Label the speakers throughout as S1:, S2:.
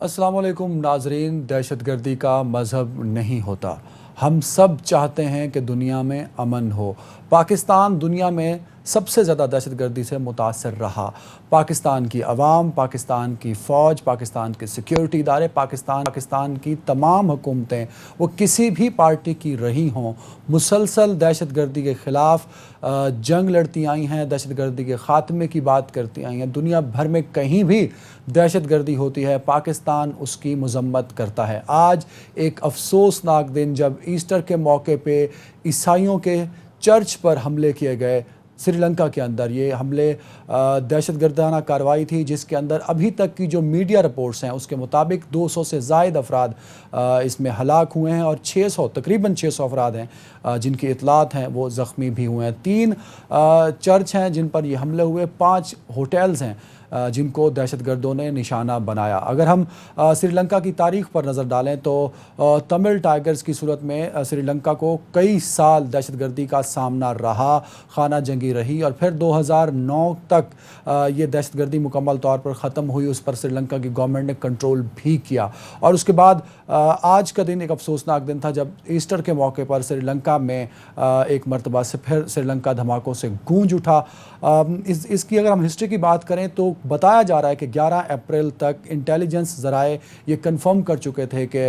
S1: अस्सलाम वालेकुम नाजरीन। दहशतगर्दी का मज़हब नहीं होता। हम सब चाहते हैं कि दुनिया में अमन हो। पाकिस्तान दुनिया में सबसे ज़्यादा दहशतगर्दी से मुतासर रहा। पाकिस्तान की अवाम, पाकिस्तान की फ़ौज, पाकिस्तान के सिक्योरिटी इदारे, पाकिस्तान की तमाम हुकूमतें, वो किसी भी पार्टी की रही हों, मुसलसल दहशतगर्दी के ख़िलाफ़ जंग लड़ती आई हैं, दहशतगर्दी के ख़ात्मे की बात करती आई हैं। दुनिया भर में कहीं भी दहशतगर्दी होती है, पाकिस्तान उसकी मज़म्मत करता है। आज एक अफसोसनाक दिन, जब ईस्टर के मौके पे ईसाइयों के चर्च पर हमले किए गए श्रीलंका के अंदर। ये हमले दहशतगर्दाना कार्रवाई थी, जिसके अंदर अभी तक की जो मीडिया रिपोर्ट्स हैं उसके मुताबिक 200 से ज़ायद अफराद इसमें हलाक हुए हैं और 600 तकरीबन 600 अफराद हैं जिनकी इतलात हैं वो ज़ख्मी भी हुए हैं। 3 चर्च हैं जिन पर ये हमले हुए, 5 होटल्स हैं जिनको दहशतगर्दों ने निशाना बनाया। अगर हम श्रीलंका की तारीख़ पर नज़र डालें तो तमिल टाइगर्स की सूरत में श्रीलंका को कई साल दहशतगर्दी का सामना रहा, खाना जंगी रही, और फिर 2009 तक ये दहशतगर्दी मुकम्मल तौर पर ख़त्म हुई। उस पर श्रीलंका की गवर्नमेंट ने कंट्रोल भी किया। और उसके बाद आज का दिन एक अफसोसनाक दिन था, जब ईस्टर के मौके पर श्रीलंका में एक मरतबा से फिर श्रीलंका धमाकों से गूंज उठा। इसकी अगर हम हिस्ट्री की बात करें तो बताया जा रहा है कि 11 अप्रैल तक इंटेलिजेंस ज़राए ये कंफर्म कर चुके थे कि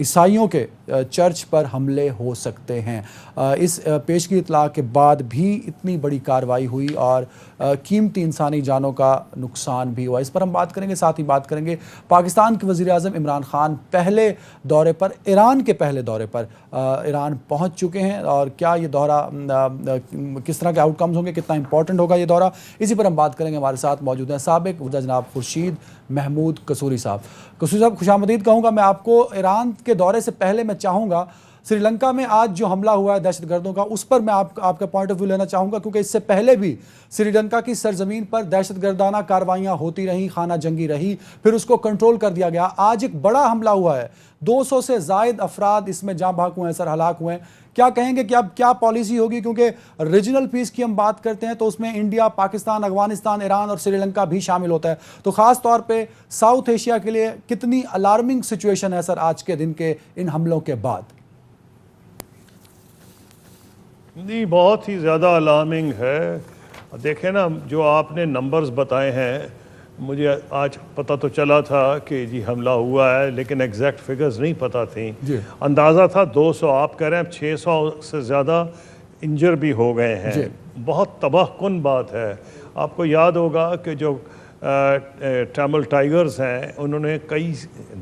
S1: ईसाइयों के चर्च पर हमले हो सकते हैं। इस पेशगी इत्तला के बाद भी इतनी बड़ी कार्रवाई हुई और कीमती इंसानी जानों का नुकसान भी हुआ। इस पर हम बात करेंगे। साथ ही बात करेंगे पाकिस्तान के वज़ीर-ए-आज़म इमरान खान पहले दौरे पर, ईरान के पहले दौरे पर ईरान पहुंच चुके हैं, और क्या ये दौरा किस तरह के आउटकम्स होंगे, कितना इंपॉर्टेंट होगा ये दौरा, इसी पर हम बात करेंगे। हमारे साथ मौजूद हैं साबिक वज़ीर जनाब खुर्शीद महमूद कसूरी साहब। कसूरी साहब, खुशामदीद कहूँगा मैं आपको। ईरान के दौरे से पहले मैं चाहूँगा, श्रीलंका में आज जो हमला हुआ है दहशतगर्दों का, उस पर मैं आपका पॉइंट ऑफ व्यू लेना चाहूँगा, क्योंकि इससे पहले भी श्रीलंका की सरजमीन पर दहशतगर्दाना कार्रवाइयाँ होती रहीं, खाना जंगी रही, फिर उसको कंट्रोल कर दिया गया। आज एक बड़ा हमला हुआ है, 200 से ज़ायद अफराद इसमें जाँ भाग हुए हैं, सर हलाक हुए हैं। क्या कहेंगे कि अब क्या पॉलिसी होगी, क्योंकि रीजनल पीस की हम बात करते हैं तो उसमें इंडिया, पाकिस्तान, अफगानिस्तान, ईरान और श्रीलंका भी शामिल होता है, तो ख़ास तौर पे साउथ एशिया के लिए कितनी अलार्मिंग सिचुएशन है सर आज के दिन के इन हमलों के बाद?
S2: नहीं, बहुत ही ज़्यादा अलार्मिंग है। देखें ना, जो आपने नंबर्स बताए हैं, मुझे आज पता तो चला था कि जी हमला हुआ है, लेकिन एग्जैक्ट फिगर्स नहीं पता थी। अंदाज़ा था 200, आप कह रहे हैं 600 से ज़्यादा इंजर भी हो गए हैं। बहुत तबाहकुन बात है। आपको याद होगा कि जो तमिल टाइगर्स हैं, उन्होंने कई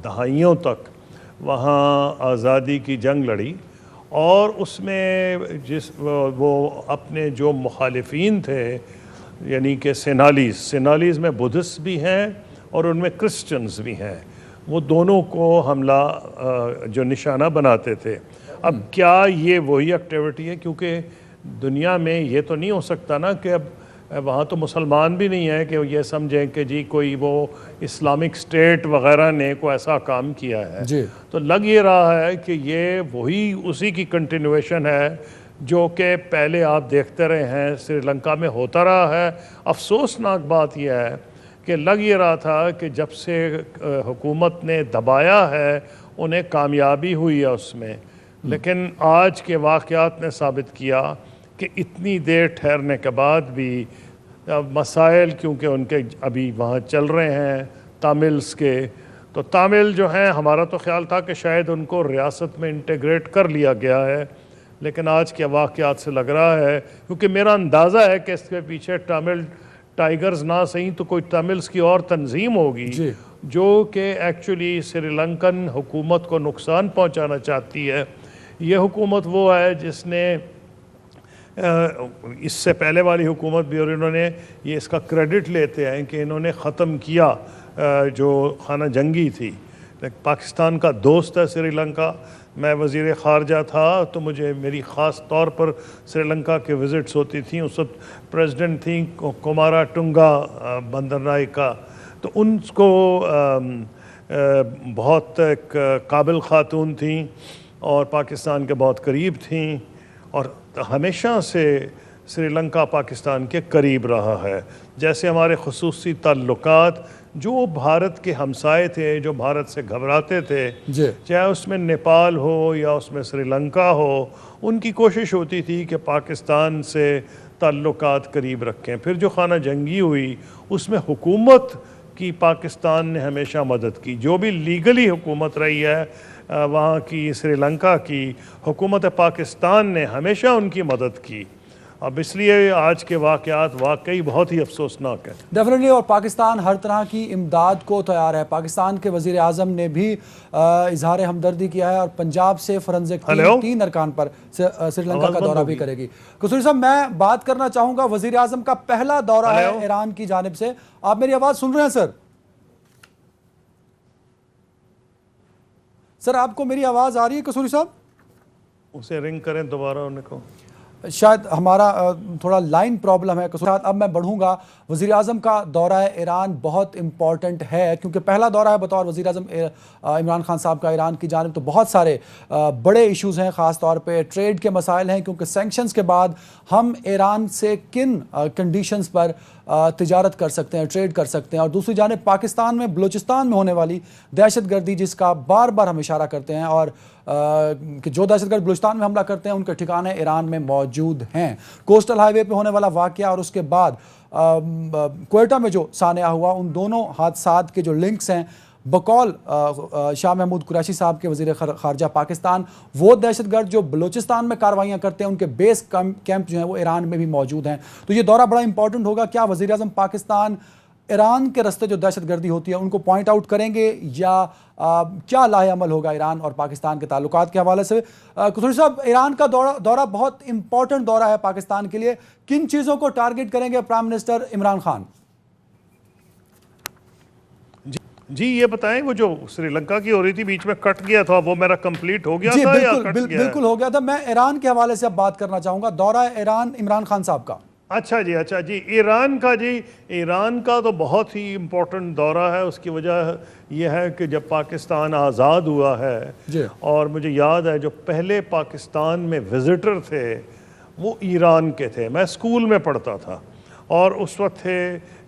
S2: दहाइयों तक वहाँ आज़ादी की जंग लड़ी, और उसमें वो अपने जो मुखालिफिन थे, यानी कि सेनालीज़ में बुद्धिस्ट भी हैं और उनमें क्रिश्चियंस भी हैं, वो दोनों को हमला जो निशाना बनाते थे। अब क्या ये वही एक्टिविटी है? क्योंकि दुनिया में ये तो नहीं हो सकता ना कि अब वहाँ तो मुसलमान भी नहीं है कि ये समझें कि जी कोई वो इस्लामिक स्टेट वग़ैरह ने कोई ऐसा काम किया है। तो लग ये रहा है कि ये वही उसी की कंटिन्यूएशन है जो कि पहले आप देखते रहे हैं श्रीलंका में होता रहा है। अफसोसनाक बात यह है कि लग ये रहा था कि जब से हुकूमत ने दबाया है उन्हें कामयाबी हुई है उसमें, लेकिन आज के वाक़यात ने साबित किया कि इतनी देर ठहरने के बाद भी मसाइल, क्योंकि उनके अभी वहाँ चल रहे हैं तमिल्स के, तो तमिल जो हैं, हमारा तो ख्याल था कि शायद उनको रियासत में इंटीग्रेट कर लिया गया है, लेकिन आज के वाक़यात से लग रहा है, क्योंकि मेरा अंदाज़ा है कि इसके पीछे तमिल टाइगर्स ना सही तो कोई तमिल्स की और तंजीम होगी जो कि एक्चुअली श्रीलंकन हुकूमत को नुकसान पहुँचाना चाहती है। ये हुकूमत वो है जिसने इससे पहले वाली हुकूमत भी, और इन्होंने ये इसका क्रेडिट लेते हैं कि इन्होंने ख़त्म किया जो खाना जंगी थी। पाकिस्तान का दोस्त है श्रीलंका। मैं वज़ीर ख़ारजा था तो मुझे मेरी ख़ास तौर पर श्रीलंका के विज़िट्स होती थी। उस वक्त प्रेसिडेंट थी कुमारा टुंगा बंदरनायका, तो उनको बहुत काबिल ख़ातून थी और पाकिस्तान के बहुत करीब थी, और हमेशा से श्रीलंका पाकिस्तान के करीब रहा है। जैसे हमारे खुसूसी ताल्लुकात जो भारत के हमसाए थे, जो भारत से घबराते थे, चाहे उसमें नेपाल हो या उसमें श्रीलंका हो, उनकी कोशिश होती थी कि पाकिस्तान से ताल्लुकात करीब रखें। फिर जो खाना जंगी हुई उसमें हुकूमत की पाकिस्तान ने हमेशा मदद की। जो भी लीगली हुकूमत रही है वहाँ की, श्रीलंका की हुकूमत पाकिस्तान ने हमेशा उनकी मदद की। अब इसलिए आज के वाक़यात वाकई बहुत ही अफसोसनाक है।
S1: डेफिनेटली, और पाकिस्तान हर तरह की इमदाद को तैयार है। पाकिस्तान के वज़ीर आज़म ने भी इजहार हमदर्दी किया है और पंजाब से फोरेंसिक टीम 3 अरकान पर श्रीलंका का दौरा भी करेगी। कसूरी साहब, मैं बात करना चाहूँगा, वज़ीर आज़म का पहला दौरा है ईरान की जानिब से। आप मेरी आवाज़ सुन रहे हैं सर? सर, आपको मेरी आवाज़ आ रही है कसूरी साहब?
S2: उसे रिंग करें दोबारा उनको।
S1: शायद हमारा थोड़ा लाइन प्रॉब्लम है। अब मैं बढ़ूंगा। वज़ीर आज़म का दौरा ईरान बहुत इंपॉर्टेंट है क्योंकि पहला दौरा है बतौर वज़ीर आज़म इमरान खान साहब का ईरान की जानिब। तो बहुत सारे बड़े इश्यूज़ हैं, ख़ास तौर पे ट्रेड के मसाइल हैं, क्योंकि सैंक्शंस के बाद हम ईरान से किन कंडीशंस पर तिजारत कर सकते हैं, ट्रेड कर सकते हैं। और दूसरी जानिब पाकिस्तान में बलूचिस्तान में होने वाली दहशतगर्दी, जिसका बार बार हम इशारा करते हैं, और कि जो दहशतगर्द बलूचिस्तान में हमला करते हैं उनके ठिकाने ईरान में मौजूद हैं। कोस्टल हाईवे पे होने वाला वाक़या और उसके बाद क्वेटा में जो सानिया हुआ, उन दोनों हादसात के जो लिंक्स हैं, बकौल शाह महमूद कुरैशी साहब के वज़ीर ख़ारजा पाकिस्तान, वो दहशतगर्द जो बलूचिस्तान में कार्रवाइयाँ करते हैं उनके बेस कैंप जो हैं वो ईरान में भी मौजूद हैं। तो ये दौरा बड़ा इंपॉर्टेंट होगा। क्या वज़ीर आज़म पाकिस्तान ईरान के रस्ते जो दहशतगर्दी होती है उनको पॉइंट आउट करेंगे, या क्या लाहेअमल होगा ईरान और पाकिस्तान के ताल्लुकात के हवाले से? कसूरी साहब, ईरान का दौरा बहुत इंपॉर्टेंट दौरा है पाकिस्तान के लिए। किन चीज़ों को टारगेट करेंगे प्राइम मिनिस्टर इमरान खान?
S2: जी ये बताएं, वो जो श्रीलंका की हो रही थी बीच में कट गया था, वो मेरा कंप्लीट हो गया
S1: जी,
S2: था
S1: बिल्कुल,
S2: या कट गया?
S1: बिल्कुल हो गया था। मैं ईरान के हवाले से अब बात करना चाहूँगा। दौरा ईरान इमरान खान साहब का।
S2: अच्छा जी, ईरान का तो बहुत ही इम्पोर्टेंट दौरा है। उसकी वजह यह है कि जब पाकिस्तान आज़ाद हुआ है, और मुझे याद है जो पहले पाकिस्तान में विज़िटर थे वो ईरान के थे। मैं स्कूल में पढ़ता था और उस वक्त थे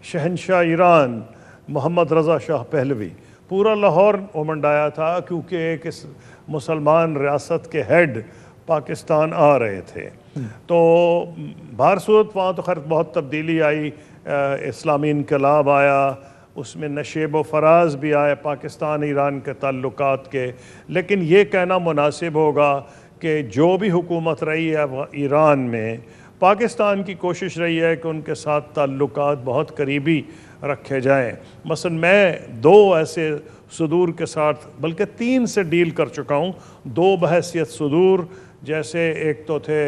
S2: शहंशाह ईरान मोहम्मद रज़ा शाह पहलवी। पूरा लाहौर उमंडाया था क्योंकि एक इस मुसलमान रियासत के हेड पाकिस्तान आ रहे थे। तो बाहर सूरत वहाँ तो खैर बहुत तब्दीली आई, इस्लामी इनकलाब आया, उसमें नशेब व फराज भी आए पाकिस्तान ईरान के ताल्लुकात के। लेकिन ये कहना मुनासिब होगा कि जो भी हुकूमत रही है ईरान में, पाकिस्तान की कोशिश रही है कि उनके साथ ताल्लुकात बहुत करीबी रखे जाएं। मसलन मैं 2 ऐसे सदूर के साथ, बल्कि 3 से डील कर चुका हूँ। 2 बहैसियत सदूर, जैसे एक तो थे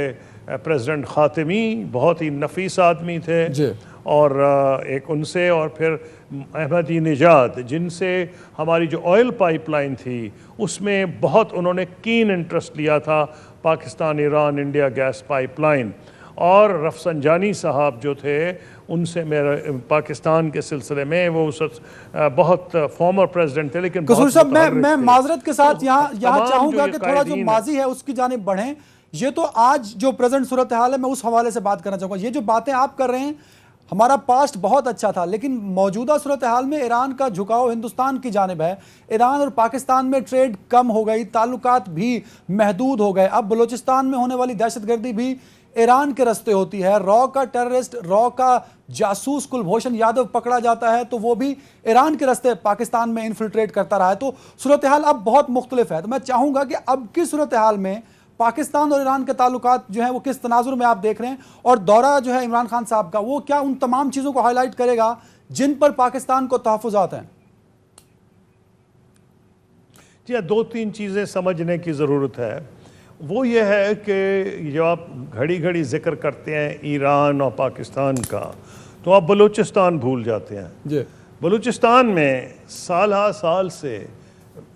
S2: प्रेसिडेंट ख़ातिमी, बहुत ही नफीस आदमी थे, और एक उनसे, और फिर अहमदीनेजाद, जिनसे हमारी जो ऑयल पाइपलाइन थी उसमें बहुत उन्होंने कीन इंटरेस्ट लिया था, Pakistan Iran India gas pipeline. और रफसंजानी साहब जो थे, उनसे मेरा पाकिस्तान के सिलसिले में, वो उस बहुत फॉर्मर प्रेसिडेंट थे, लेकिन
S1: कसूर साहब मैं माजरत के साथ यहाँ चाहूँगा कि थोड़ा जो माजी है उसकी जानिब बढ़ें। ये तो आज जो प्रेजेंट सूरत हाल है, मैं उस हवाले से बात करना चाहूँगा। ये जो बातें आप कर रहे हैं, हमारा पास्ट बहुत अच्छा था, लेकिन मौजूदा सूरत हाल में ईरान का झुकाव हिंदुस्तान की जानिब है। ईरान और पाकिस्तान में ट्रेड कम हो गई, ताल्लुकात भी महदूद हो गए। अब बलूचिस्तान में होने वाली दहशतगर्दी भी ईरान के रस्ते होती है। रॉ का टेररिस्ट, रॉ का जासूस कुलभूषण यादव पकड़ा जाता है तो वो भी ईरान के रस्ते पाकिस्तान में इन्फिल्ट्रेट करता रहा है। तो सूरत हाल अब बहुत मुख्तलिफ है। तो मैं चाहूँगा कि अब की सूरत हाल में पाकिस्तान और ईरान के ताल्लुकात जो है वो किस तनाजुर में आप देख रहे हैं, और दौरा जो है इमरान खान साहब का, वो क्या उन तमाम चीज़ों को हाईलाइट करेगा जिन पर पाकिस्तान को तहफ़्फ़ुज़ात हैं?
S2: जी, 2-3 चीज़ें समझने की ज़रूरत है। वो ये है कि जब आप घड़ी घड़ी जिक्र करते हैं ईरान और पाकिस्तान का, तो आप बलूचिस्तान भूल जाते हैं। जी, बलूचिस्तान में साल हा साल से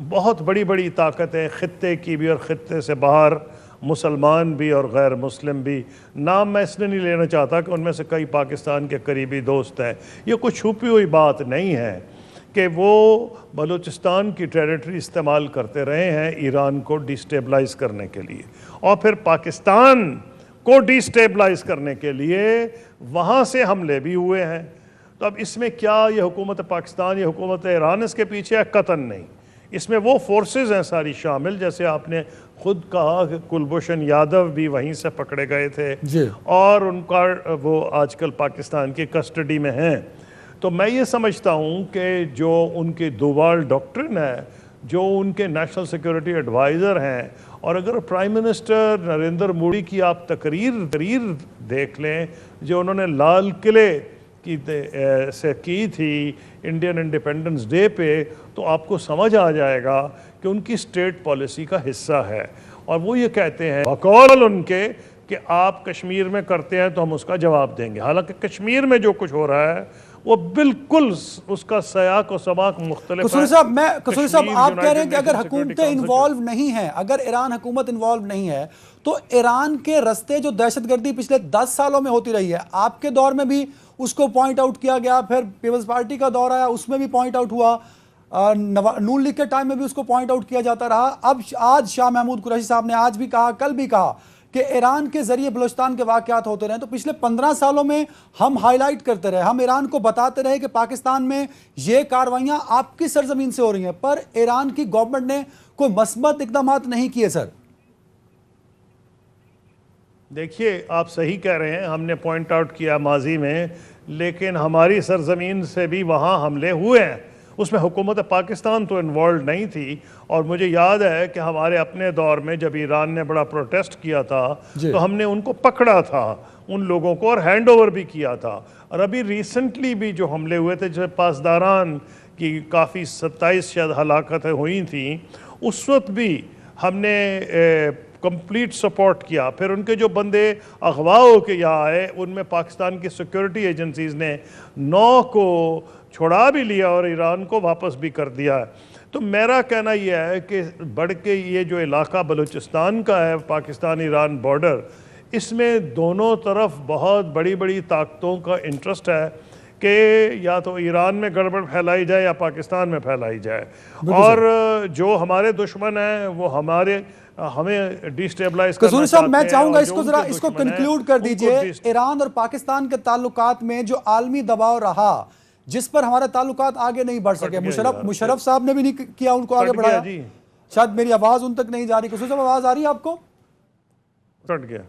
S2: बहुत बड़ी बड़ी ताकतें, ख़ित्ते की भी और ख़ित्ते से बाहर, मुसलमान भी और गैर मुस्लिम भी। नाम मैं इसलिए नहीं लेना चाहता कि उनमें से कई पाकिस्तान के करीबी दोस्त हैं। ये कुछ छुपी हुई बात नहीं है कि वो बलूचिस्तान की टेरिटरी इस्तेमाल करते रहे हैं ईरान को डिस्टेबलाइज करने के लिए। और फिर पाकिस्तान को डिस्टेबलाइज करने के लिए वहाँ से हमले भी हुए हैं। तो अब इसमें क्या ये हुकूमत पाकिस्तान, ये हुकूमत ईरान इसके पीछे है? कतन नहीं। इसमें वो फोर्सेस हैं सारी शामिल, जैसे आपने खुद कहा कि कुलभूषण यादव भी वहीं से पकड़े गए थे और उनका वो आजकल पाकिस्तान की कस्टडी में हैं। तो मैं ये समझता हूँ कि जो उनकी दोवाल डॉक्ट्रिन है, जो उनके नेशनल सिक्योरिटी एडवाइज़र हैं, और अगर प्राइम मिनिस्टर नरेंद्र मोदी की आप तकरीर देख लें जो उन्होंने लाल किले की से की थी इंडियन इंडिपेंडेंस डे पे, तो आपको समझ आ जाएगा कि उनकी स्टेट पॉलिसी का हिस्सा है। और वो ये कहते हैं बकौल उनके कि आप कश्मीर में करते हैं तो हम उसका जवाब देंगे। हालांकि कश्मीर में जो कुछ हो रहा है वो बिल्कुल उसका सयाक और सबाक मुख्तलिफ है।
S1: कसूरी साहब आप कह रहे हैं कि अगर हुकूमतें इन्वॉल्व नहीं हैं, अगर ईरान हुकूमत इन्वॉल्व नहीं है, तो ईरान के रस्ते जो दहशतगर्दी पिछले 10 सालों में होती रही है, आपके दौर में भी उसको पॉइंट आउट किया गया, फिर पीपल्स पार्टी का दौर आया उसमें भी पॉइंट आउट हुआ, नून लीग के टाइम में भी उसको पॉइंट आउट किया जाता रहा। अब आज शाह महमूद कुरैशी साहब ने आज भी कहा, कल भी कहा कि ईरान के जरिए बलूचिस्तान के वाकयात होते रहे। तो पिछले 15 सालों में हम हाईलाइट करते रहे, हम ईरान को बताते रहे कि पाकिस्तान में ये कार्रवाइयां आपकी सरजमीन से हो रही हैं, पर ईरान की गवर्नमेंट ने कोई मस्बत इक़दामात नहीं किए। सर
S2: देखिए, आप सही कह रहे हैं, हमने पॉइंट आउट किया माजी में, लेकिन हमारी सरजमीन से भी वहाँ हमले हुए हैं। उसमें हुकूमत पाकिस्तान तो इन्वॉल्व नहीं थी। और मुझे याद है कि हमारे अपने दौर में जब ईरान ने बड़ा प्रोटेस्ट किया था तो हमने उनको पकड़ा था, उन लोगों को, और हैंड ओवर भी किया था। और अभी रिसेंटली भी जो हमले हुए थे, जब पासदारान की काफ़ी 27 शायद हलाकतें हुई थी, उस वक्त भी हमने कंप्लीट सपोर्ट किया। फिर उनके जो बंदे अगवा होके यहाँ आए, उनमें पाकिस्तान की सिक्योरिटी एजेंसीज़ ने 9 को छुड़ा भी लिया और ईरान को वापस भी कर दिया है। तो मेरा कहना यह है कि बढ़ के ये जो इलाका बलूचिस्तान का है, पाकिस्तान ईरान बॉर्डर, इसमें दोनों तरफ बहुत बड़ी बड़ी ताकतों का इंटरेस्ट है कि या तो ईरान में गड़बड़ फैलाई जाए या पाकिस्तान में फैलाई जाए। और जो हमारे दुश्मन हैं वो हमें डिस्टेबलाइज करना
S1: कसूरी साहब, मैं चाहूंगा इसको कंक्लूड कर दीजिए। ईरान और पाकिस्तान के ताल्लुकात में जो आलमी दबाव रहा, जिस पर हमारे ताल्लुकात आगे नहीं बढ़ सके, मुशर्रफ साहब ने भी नहीं किया उनको आगे बढ़ाया। शायद मेरी आवाज उन तक नहीं जा रही। कसूरी साहब, आवाज आ रही है आपको?
S2: कट गया।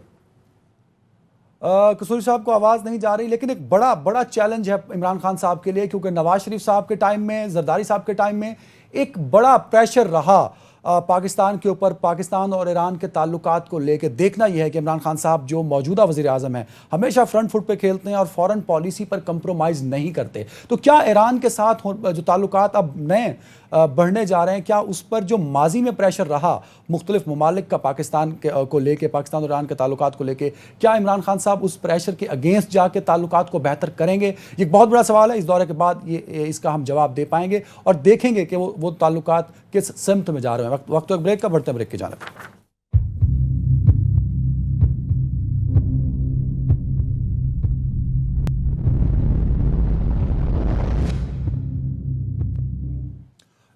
S1: कसूरी साहब को आवाज नहीं जा रही, लेकिन एक बड़ा चैलेंज है इमरान खान साहब के लिए, क्योंकि नवाज शरीफ साहब के टाइम में, जरदारी साहब के टाइम में एक बड़ा प्रेशर रहा पाकिस्तान के ऊपर, पाकिस्तान और ईरान के ताल्लुकात को लेकर। देखना यह है कि इमरान खान साहब जो मौजूदा वज़ीर आज़म हैं, हमेशा फ्रंट फुट पे खेलते हैं और फॉरेन पॉलिसी पर कंप्रोमाइज़ नहीं करते। तो क्या ईरान के साथ जो ताल्लुकात अब नए बढ़ने जा रहे हैं, क्या उस पर जो माजी में प्रेशर रहा मुख्तलिफ ममालिक का पाकिस्तान को लेके, पाकिस्तान और ईरान के ताल्लुकात को लेके, क्या इमरान खान साहब उस प्रेशर के अगेंस्ट जाके ताल्लुकात को बेहतर करेंगे? ये एक बहुत बड़ा सवाल है। इस दौरे के बाद इसका हम जवाब दे पाएंगे और देखेंगे कि वो ताल्लुकात किस सिमत में जा रहे हैं। वक्त एक ब्रेक का, बढ़ते ब्रेक की जानिब।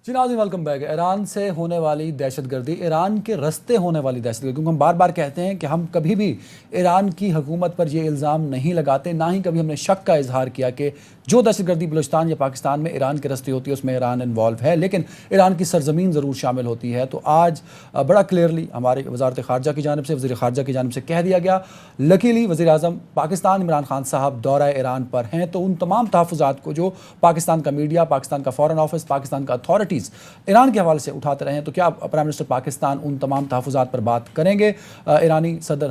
S1: जी नाज़रीन, वेलकम बैक। ईरान से होने वाली दहशतगर्दी, ईरान के रस्ते होने वाली दहशतगर्दी, क्योंकि हम बार बार कहते हैं कि हम कभी भी ईरान की हुकूमत पर ये इल्ज़ाम नहीं लगाते, ना ही कभी हमने शक का इजहार किया कि जो दहशतगर्दी बलूचिस्तान या पाकिस्तान में ईरान के रस्ते होती है उसमें ईरान इन्वॉल्व है, लेकिन ईरान की सरजमीन ज़रूर शामिल होती है। तो आज बड़ा क्लियरली हमारे वज़ारत ख़ारजा की जानिब से, वज़ीर ख़ारजा की जानिब से कह दिया गया। लकीली वज़ीर आज़म पाकिस्तान इमरान खान साहब दौरा ईरान पर हैं, तो उन तमाम तहफ़्फ़ुज़ात को जो पाकिस्तान का मीडिया, पाकिस्तान का फ़ॉरेन ऑफिस, पाकिस्तान का अथॉरिटीज़ ईरान के हवाले से उठाते रहे हैं, तो क्या प्राइम मिनिस्टर पाकिस्तान उन तमाम तहफ़्फ़ुज़ात पर बात करेंगे ईरानी सदर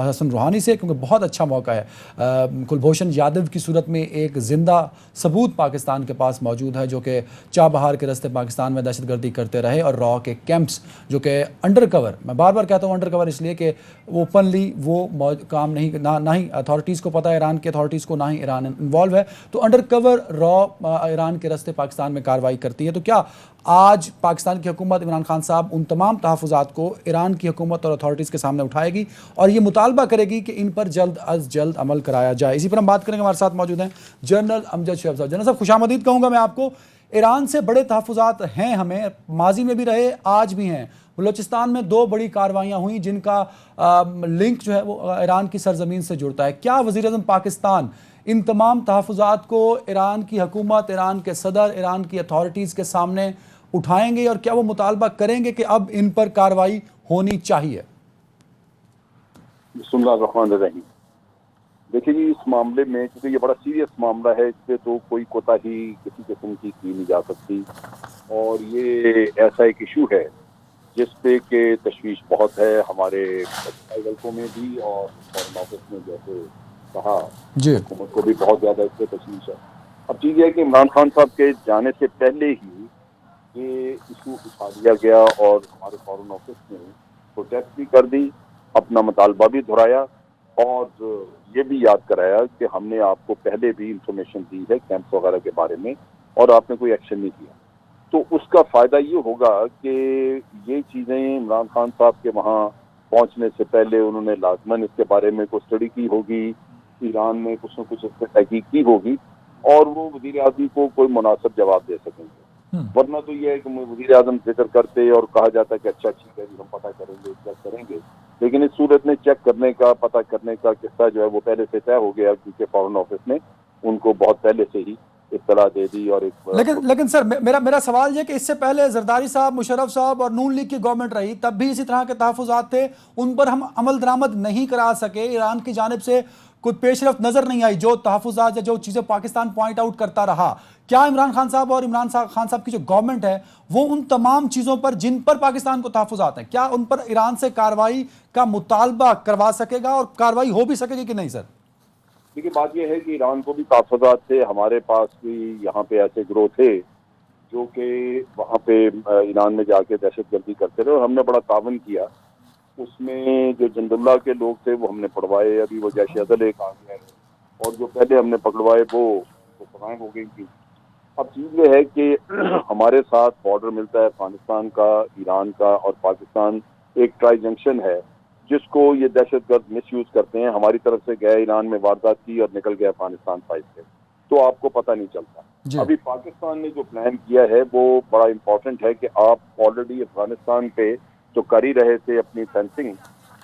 S1: हसन रूहानी से? क्योंकि बहुत अच्छा मौका है। कुलभूषण यादव की सूरत में एक ज़िंदा सबूत पाकिस्तान के पास मौजूद है, जो कि चाबहार के रास्ते पाकिस्तान में दहशतगर्दी करते रहे, और रॉ के कैंप्स जो कि अंडर कवर, मैं बार बार कहता हूँ अंडर कवर इसलिए कि ओपनली वो काम नहीं, ना ही अथॉरिटीज़ को पता है, ईरान के अथॉरिटीज़ को, ना ही ईरान इन्वॉल्व है, तो अंडर कवर रॉ ईरान के रास्ते पाकिस्तान में कार्रवाई करती है। तो क्या आज पाकिस्तान की हुकूमत, इमरान खान साहब उन तमाम तहफ़्फ़ुज़ात को ईरान की हुकूमत और अथॉरिटीज़ के सामने उठाएगी और ये मुतालबा करेगी कि इन पर जल्द अज जल्द अमल कराया जाए? इसी पर हम बात करेंगे। हमारे साथ मौजूद हैं जनरल अमजद शुएब साहब। जनरल साहब, खुशामदीद कहूँगा मैं आपको। ईरान से बड़े तहफ़्फ़ुज़ात हैं हमें, माजी में भी रहे, आज भी हैं। बलूचिस्तान में 2 बड़ी कार्रवाइयां हुई जिनका लिंक जो है वो ईरान की सरजमीन से जुड़ता है। क्या वज़ीर आज़म पाकिस्तान इन तमाम तहफ़्फ़ुज़ात को ईरान की हुकूमत, ईरान के सदर, ईरान की अथॉरिटीज़ के सामने उठाएंगे और क्या वो मुतालबा करेंगे कि अब इन पर कार्रवाई होनी चाहिए?
S3: बिस्मिल्लाहिर्रहमानिर्रहीम। देखिए जी, इस मामले में क्योंकि ये बड़ा सीरियस मामला है, इससे तो कोई कोताही किसी किस्म की नहीं जा सकती और ये ऐसा एक इशू है जिस पे के तशवीश बहुत है हमारे मुल्कों में भी और फॉरेन ऑफिस में, जैसे कहा, हुकूमत को भी बहुत ज़्यादा इस पे तशवीश है। अब चीज़ है कि इमरान खान साहब के जाने से पहले ही ये इशू उठा दिया गया और हमारे फॉरेन ऑफिस ने प्रोटेस्ट भी कर दी, अपना मुतालबा भी दोहराया और ये भी याद कराया कि हमने आपको पहले भी इंफॉर्मेशन दी है कैंप्स वगैरह के बारे में और आपने कोई एक्शन नहीं किया। तो उसका फ़ायदा ये होगा कि ये चीज़ें इमरान खान साहब के वहाँ पहुँचने से पहले उन्होंने लाजमन इसके बारे में कोई स्टडी की होगी, ईरान में कुछ न कुछ इस पर तहकीक की होगी और वो वज़ीर आज़म को कोई मुनासिब जवाब दे सकेंगे। वरना तो ये है कि वज़ीर आज़म जिक्र करते और कहा जाता है कि अच्छा ठीक है, हम पता करेंगे, चेक करेंगे, लेकिन इस सूरत में चेक करने का, पता करने का किस्सा जो है वो पहले से तय हो गया क्योंकि फॉरेन ऑफिस ने उनको बहुत पहले से ही इत्तला दे दी। और
S1: लेकिन सर मेरा सवाल ये कि इससे पहले जरदारी साहब, मुशर्रफ साहब और नून लीग की गवर्नमेंट रही, तब भी इसी तरह के तहफ़्फ़ुज़ात थे, उन पर हम अमल दरामद नहीं करा सके, ईरान की जानिब से कोई पेशरफ्त नजर नहीं आई, जो तहफ़्फ़ुज़ात या जो चीज़ें पाकिस्तान पॉइंट आउट करता रहा। क्या इमरान खान साहब और इमरान खान साहब की जो गवर्नमेंट है वो उन तमाम चीज़ों पर जिन पर पाकिस्तान को तहफ़्फ़ुज़ात हैं, क्या उन पर ईरान से कार्रवाई का मुतालबा करवा सकेगा और कार्रवाई हो भी सकेगी कि नहीं? सर
S3: देखिए, बात यह है कि ईरान को भी तहफ़्फ़ुज़ात थे, हमारे पास भी यहाँ पे ऐसे ग्रोह थे जो कि वहाँ पे ईरान में जाके दहशतगर्दी करते रहे और हमने बड़ा तावन किया। उसमें जो जंदुल्ला के लोग थे वो हमने पकड़वाए, अभी वो जैश अदल एक आ गया है और जो पहले हमने पकड़वाए वो सजाएं हो गई थी। अब चीज़ ये है कि हमारे साथ बॉर्डर मिलता है अफगानिस्तान का, ईरान का और पाकिस्तान, एक ट्राई जंक्शन है जिसको ये दहशतगर्द मिसयूज करते हैं। हमारी तरफ से गए, ईरान में वारदात की और निकल गया अफगानिस्तान साइड से, तो आपको पता नहीं चलता। अभी पाकिस्तान ने जो प्लान किया है वो बड़ा इंपॉर्टेंट है कि आप ऑलरेडी अफगानिस्तान पे जो कर ही रहे थे अपनी फेंसिंग,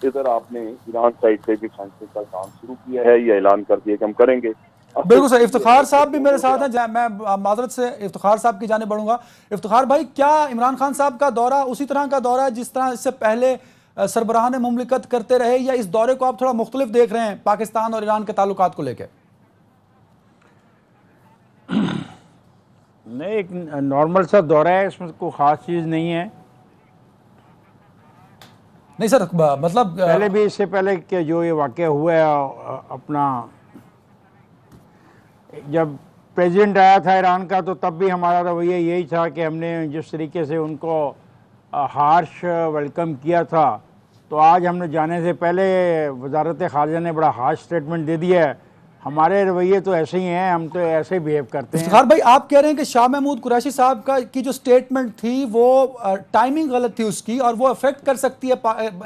S3: इधर आपने ईरान साइड से भी फेंसिंग का काम शुरू किया है, या ऐलान कर दिया कि हम करेंगे।
S1: बिल्कुल सर, इफ्तिखार साहब भी मेरे साथ हैं, मैं माजरत से इफ्तिखार साहब की जाने बढ़ूंगा। इफ्तिखार भाई, क्या इमरान खान साहब का दौरा उसी तरह का दौरा है जिस तरह इससे पहले सरबराहान मुमलिकत करते रहे, या इस दौरे को आप थोड़ा मुख्तलिफ देख रहे हैं पाकिस्तान और ईरान के ताल्लुकात को लेकर?
S4: नहीं, एक नॉर्मल सा दौरा है, इसमें कोई ख़ास चीज़ नहीं है।
S1: नहीं सर, मतलब
S4: पहले भी, इससे पहले कि जो ये वाक़या हुआ है, अपना जब प्रेसिडेंट आया था ईरान का, तो तब भी हमारा रवैया यही था कि हमने जिस तरीके से उनको हार्श वेलकम किया था, तो आज हमने जाने से पहले वजारत ख़ारजा ने बड़ा हार्श स्टेटमेंट दे दिया है। हमारे रवैये तो ऐसे ही हैं, हम तो ऐसे ही बिहेव करते हैं।
S1: इफ्तिखार भाई, आप कह रहे हैं कि शाह महमूद कुरैशी साहब की जो स्टेटमेंट थी वो टाइमिंग गलत थी उसकी, और वो अफेक्ट कर सकती है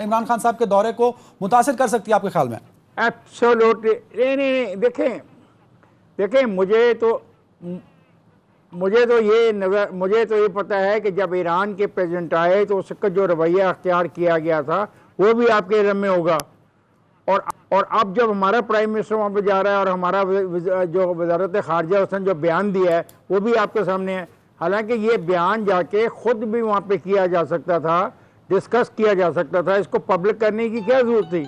S1: इमरान खान साहब के दौरे को, मुतासिर कर सकती है आपके ख्याल में?
S4: एब्सोल्युटली नहीं। देखें, मुझे तो ये पता है कि जब ईरान के प्रेसिडेंट आए तो उसका जो रवैया अख्तियार किया गया था वो भी आपके इल्म में होगा। और अब जब हमारा प्राइम मिनिस्टर वहाँ पे जा रहा है और हमारा जो वजारत ख़ारजा उसने जो बयान दिया है वो भी आपके सामने है। हालांकि ये बयान जाके ख़ुद भी वहाँ पे किया जा सकता था, डिस्कस किया जा सकता था, इसको पब्लिक करने की क्या ज़रूरत थी?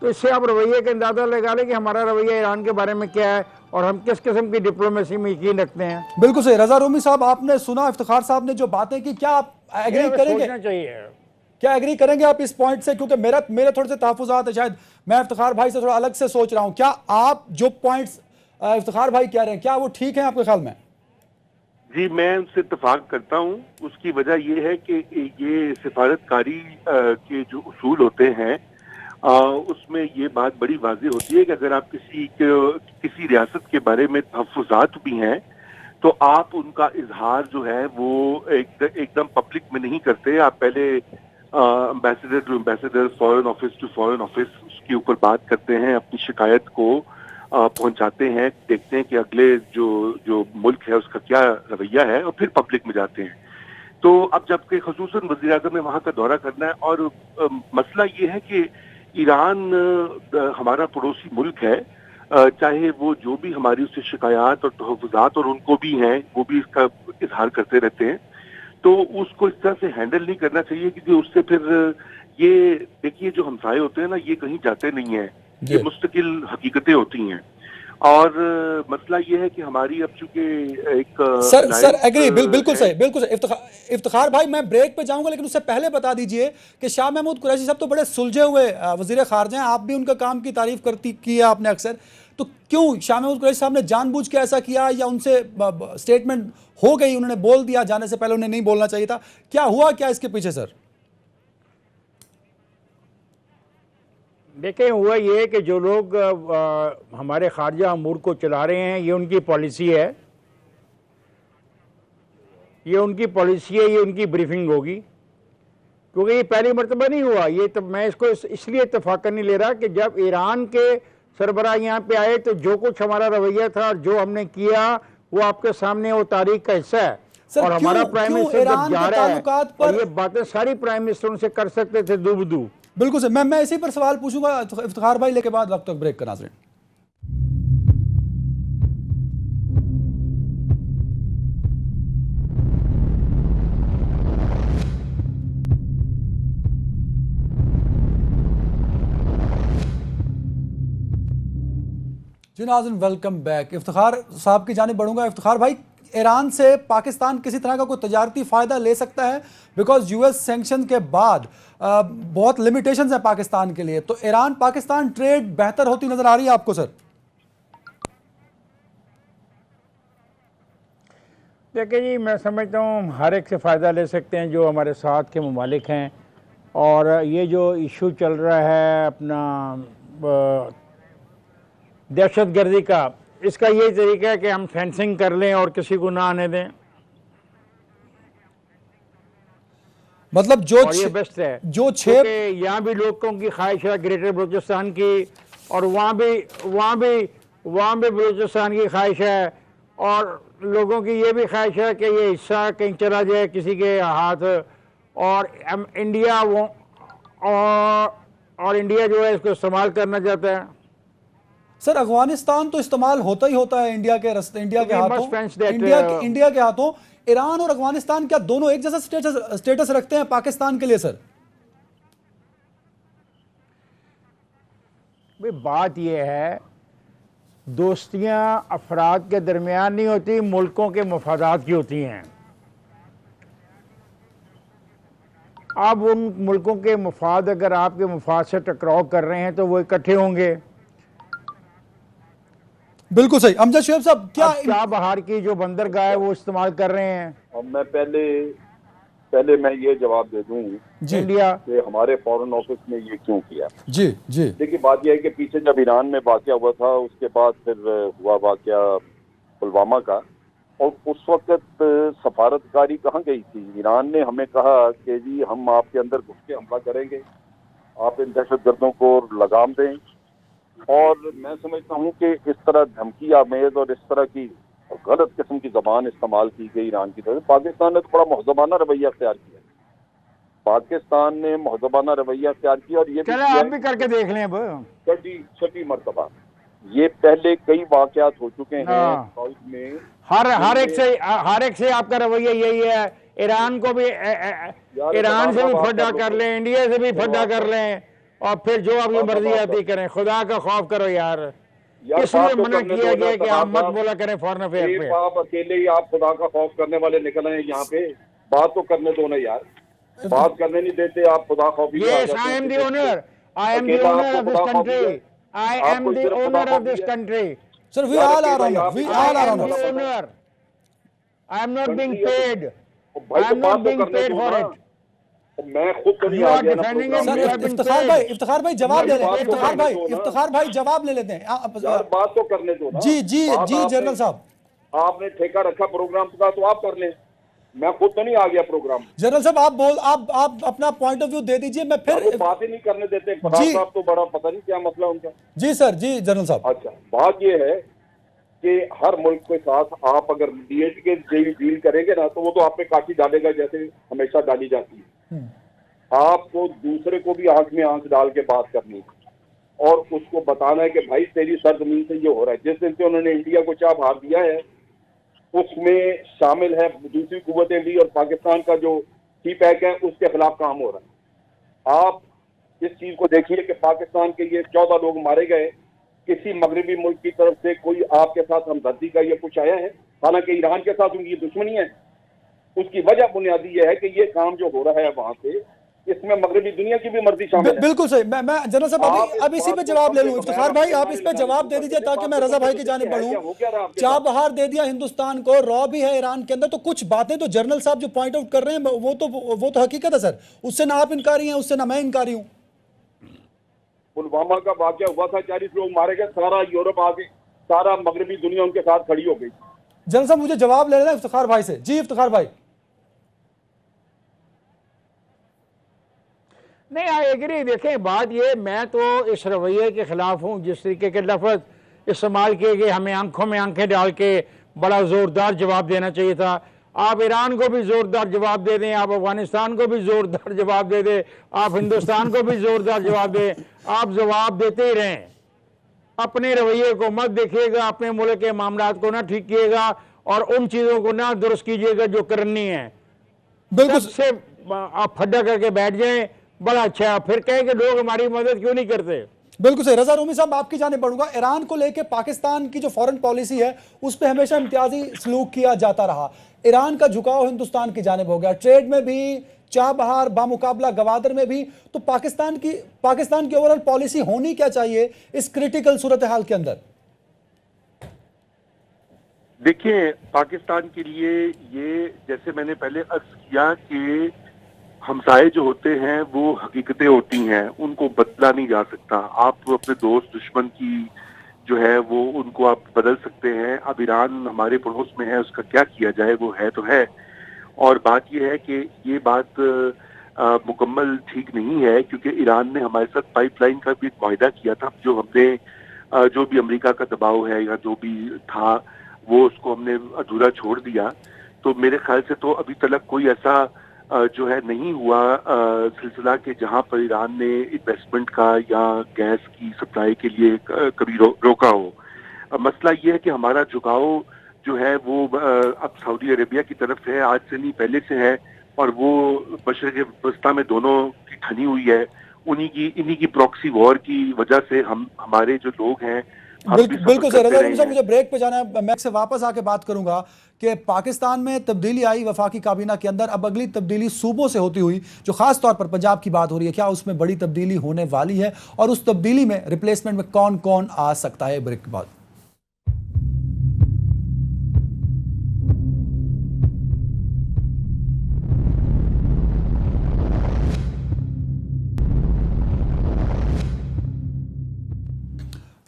S4: तो इससे आप रवैये का अंदाज़ा लगा लें कि हमारा रवैया ईरान के बारे में क्या है और हम किस किस्म की डिप्लोमेसी में यकीन रखते हैं।
S1: बिल्कुल सही। रजा रूमी साहब, आपने सुना इफ्तिखार साहब ने जो बातें की, क्या आप एग्री करेंगे?
S4: चाहिए,
S1: क्या एग्री करेंगे आप इस पॉइंट से? क्योंकि मेरे थोड़े से तहफ़्फ़ुज़ात है, शायद मैं इफ्तिखार भाई से थोड़ा अलग से सोच रहा हूं। क्या आप जो पॉइंट्स इफ्तिखार भाई कह रहे हैं, क्या वो ठीक है आपके ख्याल में?
S5: जी, मैं उनसे इत्तेफाक करता हूं। उसकी वजह यह है कि ये सिफारतकारी के जो उसूल होते हैं उसमें ये बात बड़ी वाज़ेह होती है कि अगर आप किसी रियासत के बारे में तहफ़्फ़ुज़ात भी हैं तो आप उनका इजहार जो है वो एकदम पब्लिक में नहीं करते। आप पहले ambassador to ambassador, foreign office to foreign office, उसके ऊपर बात करते हैं, अपनी शिकायत को पहुंचाते हैं, देखते हैं कि अगले जो मुल्क है उसका क्या रवैया है, और फिर पब्लिक में जाते हैं। तो अब जबकि खसूसन वज़ीर-ए-आज़म ने वहाँ का दौरा करना है, और मसला ये है कि ईरान हमारा पड़ोसी मुल्क है, चाहे वो जो भी हमारी उससे शिकायत और तहफ़्फ़ुज़ात और उनको भी हैं, वो भी इसका इजहार करते रहते हैं, तो उसको इस तरह से हैंडल नहीं करना चाहिए कि उससे फिर ये देखिए जो हमसाए होते हैं ना, ये कहीं जाते नहीं हैं, ये मुस्तकिल हकीकतें होती हैं। और मसला ये है कि हमारी अब चूंकि एक
S1: सर एग्री, बिल्कुल सही, बिल्कुल सही। इफ्तिखार भाई, मैं ब्रेक पे जाऊंगा, लेकिन उससे पहले बता दीजिए कि शाह महमूद कुरैशी साहब तो बड़े सुलझे हुए वजीर खारजा हैं, आप भी उनका काम की तारीफ की है आपने अक्सर, तो क्यों शाह महमूद कुरैशी साहब ने जानबूझ के ऐसा किया, या उनसे स्टेटमेंट हो गई, उन्होंने बोल दिया, जाने से पहले उन्हें नहीं बोलना चाहिए था, क्या हुआ क्या इसके पीछे सर?
S4: देखें, हुआ ये है कि जो लोग हमारे खारजा अमूर को चला रहे हैं, ये उनकी पॉलिसी है, ये उनकी पॉलिसी है, ये उनकी ब्रीफिंग होगी, क्योंकि ये पहली मरतबा नहीं हुआ ये। तो मैं इसको इसलिए इत्तफाक नहीं ले रहा कि जब ईरान के सरबराह यहाँ पे आए तो जो कुछ हमारा रवैया था और जो हमने किया वो आपके सामने वो तारीख का हिस्सा है। और हमारा प्राइम मिनिस्टर जब जा रहा है, और ये बातें सारी प्राइम मिनिस्टर उनसे कर सकते थे दूबदू।
S1: बिल्कुल सर, मैं इसी पर सवाल पूछूंगा इफ्तिखार भाई, लेके बाद वक्त तक ब्रेक का नाज़रीन। जी नाज़रीन, वेलकम बैक। इफ्तिखार साहब की जानिब बढ़ूंगा। इफ्तिखार भाई, ईरान से पाकिस्तान किसी तरह का कोई तजारती फ़ायदा ले सकता है? बिकॉज यूएस सैंक्शन के बाद बहुत लिमिटेशंस हैं पाकिस्तान के लिए, तो ईरान पाकिस्तान ट्रेड बेहतर होती नजर आ रही है आपको सर?
S4: देखिए जी, मैं समझता हूँ हर एक से फ़ायदा ले सकते हैं जो हमारे साथ के ममालिक हैं। और ये जो इशू चल रहा है अपना दहशत गर्दी का, इसका यही तरीका है कि हम फेंसिंग कर लें और किसी को ना आने दें,
S1: मतलब जो
S4: और ये बेस्ट है।
S1: जो छह
S4: यहाँ भी लोगों की ख्वाहिश है ग्रेटर बलूचिस्तान की, और वहाँ भी बलूचिस्तान की ख्वाहिश है, और लोगों की ये भी ख्वाहिश है कि ये हिस्सा कहीं चला जाए किसी के हाथ, और इंडिया और इंडिया जो है इसको इस्तेमाल करना चाहता है।
S1: सर, अफगानिस्तान तो इस्तेमाल होता ही होता है इंडिया के हाथों, इंडिया के हाथों। ईरान और अफगानिस्तान क्या दोनों एक जैसा स्टेटस रखते हैं पाकिस्तान के लिए सर?
S4: बात यह है, दोस्तियां अफराद के दरमियान नहीं होती, मुल्कों के मफादात की होती हैं। अब उन मुल्कों के मफाद अगर आपके मफाद से टकराव कर रहे हैं तो वो इकट्ठे होंगे।
S1: बिल्कुल सही। अमजद शुएब साहब,
S4: क्या बाहर की जो बंदरगाह है वो इस्तेमाल कर रहे हैं?
S3: और मैं पहले मैं ये जवाब दे दूं
S4: इंडिया
S3: कि हमारे फॉरेन ऑफिस ने ये क्यों किया।
S1: जी जी,
S3: देखिए, बात यह है कि पीछे जब ईरान में वाकया हुआ था, उसके बाद फिर हुआ वाकया पुलवामा का, और उस वक्त सफारतकारी कहाँ गई थी? ईरान ने हमें कहा कि जी हम आपके अंदर घुस के हमला करेंगे, आप इन दहशतगर्दों को लगाम दें। और मैं समझता हूँ कि इस तरह धमकी आमेज और इस तरह की गलत किस्म की जबान इस्तेमाल की गई ईरान की तरफ। पाकिस्तान ने तो बड़ा मुहज़्ज़बाना रवैया अख्तियार किया, पाकिस्तान ने मुहज़्ज़बाना रवैया अख्तियार किया, और ये
S4: आप भी करके देख लें। अब
S3: छठी मरतबा ये पहले कई वाकयात हो चुके हैं साउथ में।
S4: हर एक से आपका रवैया यही है। ईरान को भी ईरान से भी फड्डा कर लें, इंडिया से भी फड्डा कर लें, और फिर जो आपकी मर्जी आती करें। खुदा का खौफ करो यार, किसने मना किया गया कि आप मत बोला करें फॉरेन अफेयर पे?
S3: आप अकेले ही आप खुदा का खौफ करने वाले निकल आए यहाँ पे। बात तो करने दो ना यार, बात करने नहीं देते आप। खुदा खौफ
S4: Yes, I am the owner. I am the owner of this country. I am the owner of this country.
S1: Sir, we all are owners. We all are owners.
S4: I am the owner. I am not being paid. I am not being paid for it.
S3: मैं खुद तो नहीं आ गया ना programme में।
S1: इफ्तिखार भाई जवाब ले लें। इफ्तिखार भाई जवाब ले लेते हैं।
S3: यार बात तो करने दो ना।
S1: जी जनरल साहब,
S3: आपने ठेका रखा प्रोग्राम का तो आप कर लें, मैं खुद तो नहीं आ गया प्रोग्राम।
S1: जनरल साहब आप अपना पॉइंट ऑफ व्यू दे दीजिए, मैं फिर
S3: बात ही नहीं करने देते। साहब तो बड़ा पता नहीं क्या मसला उनका।
S1: जी सर, जी जनरल साहब।
S3: अच्छा, बात ये है कि हर मुल्क के साथ आप अगर डीएट के डील करेंगे ना, तो वो तो आप पे काठी डालेगा जैसे हमेशा डाली जाती है। आपको दूसरे को भी आंख में आंख डाल के बात करनी और उसको बताना है कि भाई तेरी सरजमीन से ये हो रहा है। जिस दिन से उन्होंने इंडिया को चाप हार दिया है, उसमें शामिल है दूसरी कुव्वतें भी, और पाकिस्तान का जो सी पैक है उसके खिलाफ काम हो रहा है। आप इस चीज को देखिए कि पाकिस्तान के ये 14 लोग मारे गए, किसी मगरबी मुल्क की तरफ से कोई आपके साथ हमदर्दी का ये कुछ आया है? हालांकि ईरान के साथ उनकी दुश्मनी है। उसकी वजह बुनियादी ये है कि ये काम जो हो रहा है वहां से, इसमें मगरबी दुनिया की भी मर्जी शामिल है।
S1: बिल्कुल सही। मैं जनरल साहब अब इसी पे जवाब ले लूं। इफ्तिखार भाई आप इस पे जवाब दे दीजिए ताकि मैं रजा भाई की जानिब बढ़ूं। चाबहार दे दिया हिंदुस्तान को, रॉ भी है ईरान के अंदर, तो कुछ बातें तो जनरल साहब जो पॉइंट आउट कर रहे हैं वो तो हकीकत है सर। उससे ना आप इनकारी हैं, उससे ना मैं इनकारी हूं।
S3: पुलवामा का वाकया हुआ था, 40 लोग मारे गए, सारा यूरोप आगे, सारा मगरबी दुनिया उनके साथ खड़ी हो गई।
S1: जनरल साहब मुझे जवाब ले लेना इफ्तिखार भाई से। जी इफ्तिखार भाई।
S4: नहीं, आई एग्री। देखें, बात ये, मैं तो इस रवैये के खिलाफ हूँ जिस तरीके के लफ्ज़ इस्तेमाल किए गए। हमें आंखों में आंखें डाल के बड़ा ज़ोरदार जवाब देना चाहिए था। आप ईरान को भी ज़ोरदार जवाब दे दें, आप अफगानिस्तान को भी ज़ोरदार जवाब दे दें, आप हिंदुस्तान को भी ज़ोरदार जवाब दें। आप जवाब देते ही रहें, अपने रवैये को मत देखिएगा, अपने मुल्क के मामलात को ना ठीक कीजिएगा और उन चीज़ों को ना दुरुस्त कीजिएगा जो करनी है।
S1: बिल्कुल
S4: सबसे आप फड्डा करके बैठ जाएं, बड़ा अच्छा, फिर कहें कि लोग हमारी मदद क्यों नहीं करते।
S1: बिल्कुल सही। रजा रूमी साहब आपकी जाने पड़ूंगा। ईरान को लेके पाकिस्तान की जो फॉरेन पॉलिसी है उस पर हमेशा इम्तियाजी सलूक किया जाता रहा। ईरान का झुकाव हिंदुस्तान की जानिब हो गया, ट्रेड में भी, चाबहार बामुकाबला गवादर में भी। तो पाकिस्तान की ओवरऑल पॉलिसी होनी क्या चाहिए इस क्रिटिकल सूरत हाल के अंदर?
S5: देखिए, पाकिस्तान के लिए ये, जैसे मैंने पहले अर्ज किया कि हमसाए जो होते हैं वो हकीकतें होती हैं, उनको बदला नहीं जा सकता। आप अपने दोस्त दुश्मन की जो है वो उनको आप बदल सकते हैं। अब ईरान हमारे पड़ोस में है, उसका क्या किया जाए, वो है तो है। और बात यह है कि ये बात मुकम्मल ठीक नहीं है, क्योंकि ईरान ने हमारे साथ पाइपलाइन का भी एक वायदा किया था, जो हमने जो भी अमेरिका का दबाव है या जो भी था वो उसको हमने अधूरा छोड़ दिया। तो मेरे ख्याल से तो अभी तक कोई ऐसा जो है नहीं हुआ सिलसिला कि जहां पर ईरान ने इन्वेस्टमेंट का या गैस की सप्लाई के लिए कभी रोका हो। मसला ये है कि हमारा झुकाव जो है वो अब सऊदी अरेबिया की तरफ है, आज से नहीं पहले से है, और वो मशरिक़ वस्ता में दोनों की ठनी हुई है। इन्हीं की प्रॉक्सी वॉर की वजह से हमारे जो लोग हैं
S1: बिल्कुल सर। रजा रूमी साहब मुझे ब्रेक पे जाना है, मैं से वापस आके बात करूंगा कि पाकिस्तान में तब्दीली आई वफाकी काबीना के अंदर। अब अगली तब्दीली सूबों से होती हुई, जो खास तौर पर पंजाब की बात हो रही है, क्या उसमें बड़ी तब्दीली होने वाली है और उस तब्दीली में रिप्लेसमेंट में कौन कौन आ सकता है? ब्रेक के बाद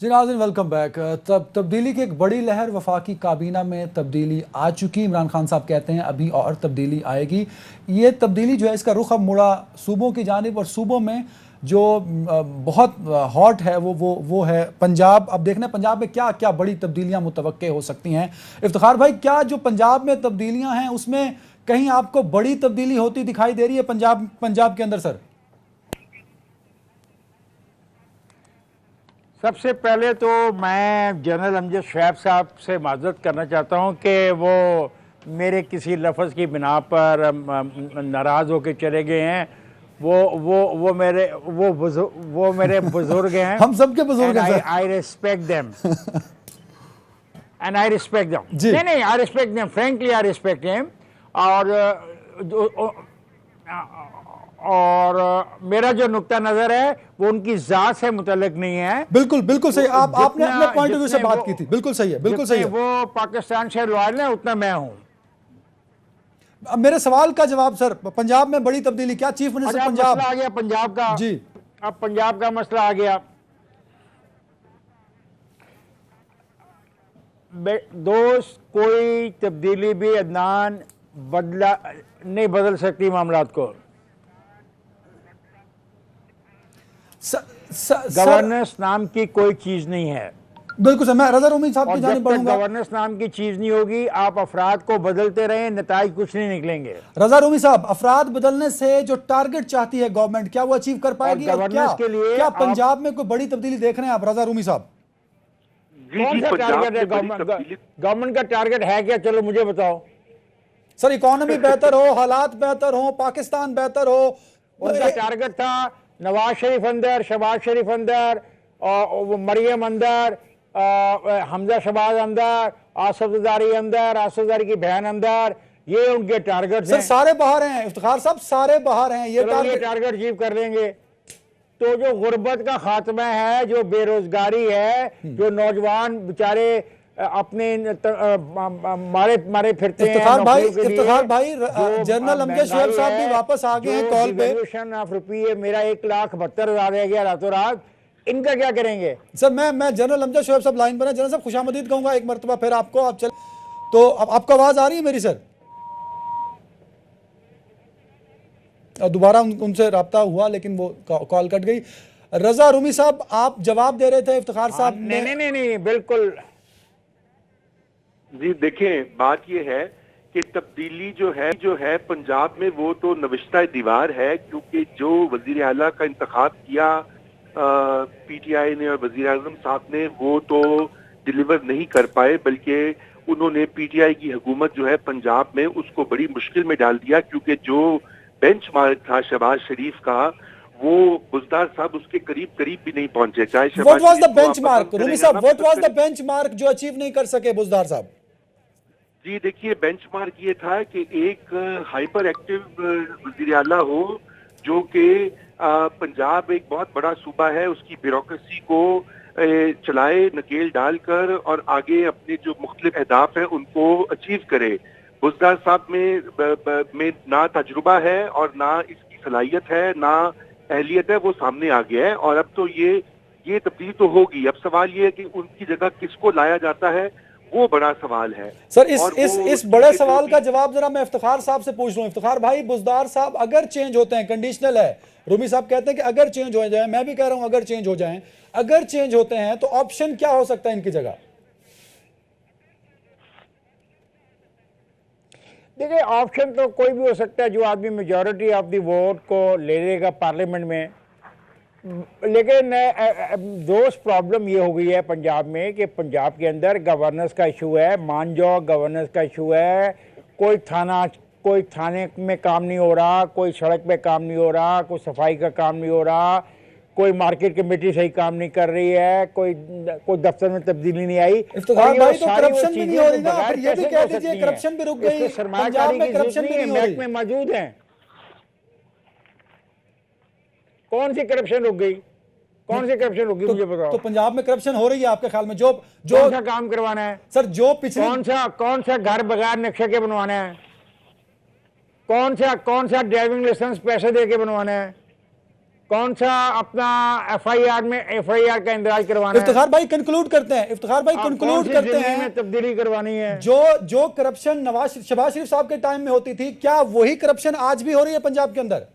S1: जी नाज़रीन, वेलकम बैक। तब्दीली की एक बड़ी लहर वफाकी काबीना में तब्दीली आ चुकी। इमरान खान साहब कहते हैं अभी और तब्दीली आएगी। ये तब्दीली जो है इसका रुख अब मुड़ा सूबों की जानिब, और सूबों में जो बहुत हॉट है वो है पंजाब। अब देखना पंजाब में क्या क्या बड़ी तब्दीलियां मुतवक्के हो सकती हैं। इफ्तिखार भाई, क्या जो पंजाब में तब्दीलियां हैं उसमें कहीं आपको बड़ी तब्दीली होती दिखाई दे रही है पंजाब के अंदर? सर
S4: सबसे पहले तो मैं जनरल अमजद शैब साहब से माजरत करना चाहता हूं कि वो मेरे किसी लफ्ज़ की बिना पर नाराज़ होकर चले गए हैं। वो मेरे बुजुर्ग हैं।
S1: हम सबके बुजुर्ग हैं।
S4: I respect them and I respect them. नहीं, I respect them, frankly I respect them. और मेरा जो नुक्ता नजर है वो उनकी जात से मुतल्लिक नहीं है।
S1: बिल्कुल सही। आपने अपने पॉइंट ऑफ व्यू से बात की थी। बिल्कुल सही है, बिल्कुल सही है।
S4: वो पाकिस्तान से लॉयल है उतना मैं हूं।
S1: अब मेरे सवाल का जवाब सर, पंजाब में बड़ी तब्दीली क्या? चीफ मिनिस्टर पंजाब
S4: आ गया पंजाब का
S1: जी।
S4: अब पंजाब का मसला आ गया। दोस्त, कोई तब्दीली भी अदनान नहीं बदल सकती मामलात को। गवर्नेंस नाम की कोई चीज नहीं है।
S1: बिल्कुल सर, मैं रजा रूमी साहब
S4: और
S1: की
S4: जब
S1: जानिब
S4: तक
S1: बढ़ूंगा।
S4: गवर्नेंस नाम की चीज नहीं होगी, आप अफराद को बदलते रहें, नताइज कुछ नहीं निकलेंगे।
S1: रजा रूमी साहब, अफराद बदलने से जो टारगेट चाहती है गवर्नमेंट, क्या वो अचीव कर पाएगी? और क्या
S4: गवर्नेंस के लिए
S1: क्या
S4: आप-
S1: पंजाब में कोई बड़ी तब्दीली देख रहे हैं आप रजा रूमी साहब?
S5: जी
S4: कौन
S5: जी,
S4: सा
S5: पंजाब
S4: टारगेट है
S5: में बड़ी तब्दीली।
S4: गवर्नमेंट का टारगेट है क्या? चलो मुझे बताओ।
S1: सर, इकोनॉमी बेहतर हो, हालात बेहतर हो, पाकिस्तान बेहतर हो।
S4: उनका टारगेट था नवाज शरीफ अंदर, शहबाज शरीफ अंदर, और मरियम अंदर, हमजा शहबाज अंदर, आसफ ज़रदारी अंदर, आसफ ज़रदारी की बहन अंदर, ये उनके टारगेट
S1: सर
S4: हैं।
S1: सारे बाहर हैं इफ्तिखार साहब, सारे बाहर हैं। ये
S4: चलो ये
S1: टारगेट
S4: टारगेट अचीव कर लेंगे। तो जो गुर्बत का खात्मा है, जो बेरोजगारी है, जो नौजवान बेचारे अपने मारे मारे फिरते हैं
S1: इफ्तिखार भाई,
S4: नौकरियों के लिए,
S1: इफ्तिखार भाई,
S4: जो
S1: जनरल अमजद शुएब साहब भी वापस आ गए हैं कॉल पे।
S4: डिवैल्यूएशन ऑफ रुपये मेरा 1,72,000 रह गया रातों रात, इनका क्या करेंगे?
S1: सर मैं जनरल अमजद शुएब साहब लाइन पर हैं। जनरल साहब खुशामदीद कहूंगा एक मरतबा फिर आपको। आप चल तो अब आपको आवाज आ रही है मेरी सर? दोबारा उनसे रब्ता हुआ लेकिन वो कॉल कट गई। रजा रूमी साहब, आप जवाब दे रहे थे इफ्तिखार साहब ने।
S4: नहीं, बिल्कुल।
S5: जी देखें, बात ये है कि तब्दीली जो है पंजाब में, वो तो नविश्ता दीवार है, क्योंकि जो वजीर आला का इंतखाब किया पीटीआई ने और वजीर आजम साहब ने, वो तो डिलीवर नहीं कर पाए, बल्कि उन्होंने पीटीआई की हुकूमत जो है पंजाब में उसको बड़ी मुश्किल में डाल दिया, क्योंकि जो बेंचमार्क था शहबाज शरीफ का, वो बुज़दार साहब उसके करीब करीब भी नहीं पहुंचे। चाहे
S1: what was the benchmark Rumi साहब, व्हाट वाज द बेंचमार्क जो अचीव नहीं कर सके बुज़दार साहब?
S5: जी देखिए, बेंचमार्क ये था कि एक हाइपर एक्टिव वजीर आला हो, जो कि पंजाब एक बहुत बड़ा सूबा है, उसकी ब्यूरोक्रेसी को चलाए नकेल डालकर और आगे अपने जो मुख्तलिफ अहदाफ हैं उनको अचीव करे। बुज़दार साहब में ना तजुर्बा है और ना इसकी सलाहियत है, ना अहलियत है, वो सामने आ गया है। और अब तो ये तब्दीली तो होगी। अब सवाल ये है कि उनकी जगह किसको लाया जाता है, वो बड़ा सवाल है।
S1: सर इस बड़े सवाल का जवाब जरा मैं इफ्तिखार साहब से पूछ लूं। इफ्तिखार भाई, बुज़दार साहब अगर चेंज होते हैं, कंडीशनल है, रूमी साहब कहते हैं कि अगर चेंज हो जाए, मैं भी कह रहा हूं अगर चेंज हो जाए, अगर चेंज होते हैं तो ऑप्शन क्या हो सकता है इनकी जगह?
S4: देखिए, ऑप्शन तो कोई भी हो सकता है, जो आदमी मेजॉरिटी ऑफ द वोट को ले लेगा पार्लियामेंट में। लेकिन दोस्त प्रॉब्लम ये हो गई है पंजाब में कि पंजाब के अंदर गवर्नेंस का इशू है, मान जाओ गवर्नेंस का इशू है। कोई थाने में काम नहीं हो रहा, कोई सड़क पे काम नहीं हो रहा, कोई सफाई का काम नहीं हो रहा, कोई मार्केट कमेटी सही काम नहीं कर रही है, कोई दफ्तर में तब्दीली नहीं आई।
S1: इफ्तिखार भाई, तो करप्शन भी नहीं हो रही ना, फिर ये भी कह दीजिए करप्शन भी रुक गई, पंजाब में करप्शन भी नहीं हो रही।
S4: में मौजूद हैं। कौन सी करप्शन रुक गई? कौन सी करप्शन रुक गई, मुझे बताओ।
S1: तो पंजाब में करप्शन हो रही है आपके ख्याल में? जो
S4: कौन सा काम करवाना है
S1: सर, जो पिछले
S4: कौन सा घर बगैर नक्शे के बनवाना है? कौन सा ड्राइविंग लाइसेंस पैसे दे के बनवाना है? कौन सा अपना एफआईआर का इंदराज करवाना है?
S1: इफ्तिखार भाई कंक्लूड करते हैं, इफ्तिखार भाई कंक्लूड करते हैं,
S4: में तब्दीली करवानी है।
S1: जो करप्शन शहबाज शरीफ साहब के टाइम में होती थी, क्या वही करप्शन आज भी हो रही है पंजाब के अंदर?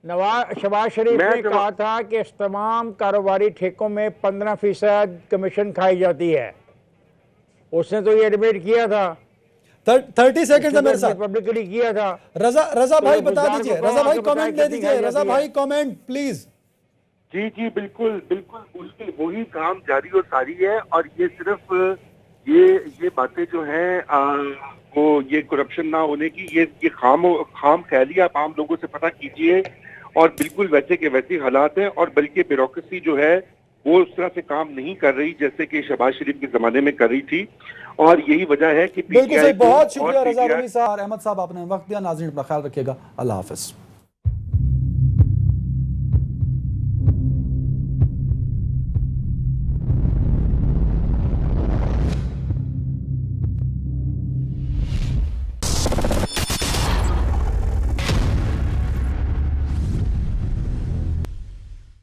S4: शहबाज शरीफ ने कहा था कि तमाम कारोबारी ठेकों में 15% कमीशन खाई जाती है। उसने तो ये एडमिट किया था।
S1: 30 सेकंड है मेरे साथ,
S4: पब्लिकली किया था।
S1: रजा भाई बता दीजिए, रजा भाई कमेंट दे दीजिए, रजा भाई कमेंट प्लीज।
S5: जी बिल्कुल उसकी वही काम जारी और सारी है। और ये सिर्फ ये बातें जो हैं वो ये करप्शन ना होने की, ये खाम ख्याली आप आम लोगों से पता कीजिए, और बिल्कुल वैसे के वैसे हालात हैं। और बल्कि ब्यूरोक्रेसी जो है वो उस तरह से काम नहीं कर रही जैसे कि शहबाज शरीफ के जमाने में कर रही थी। और यही वजह है कि
S1: बिल्कुल सही, बहुत शुक्रिया रजा रूमी साहब और अहमद साहब, आपने वक्त दिया। नाज़रीन अपना ख्याल रखिएगा, अल्लाह हाफिज।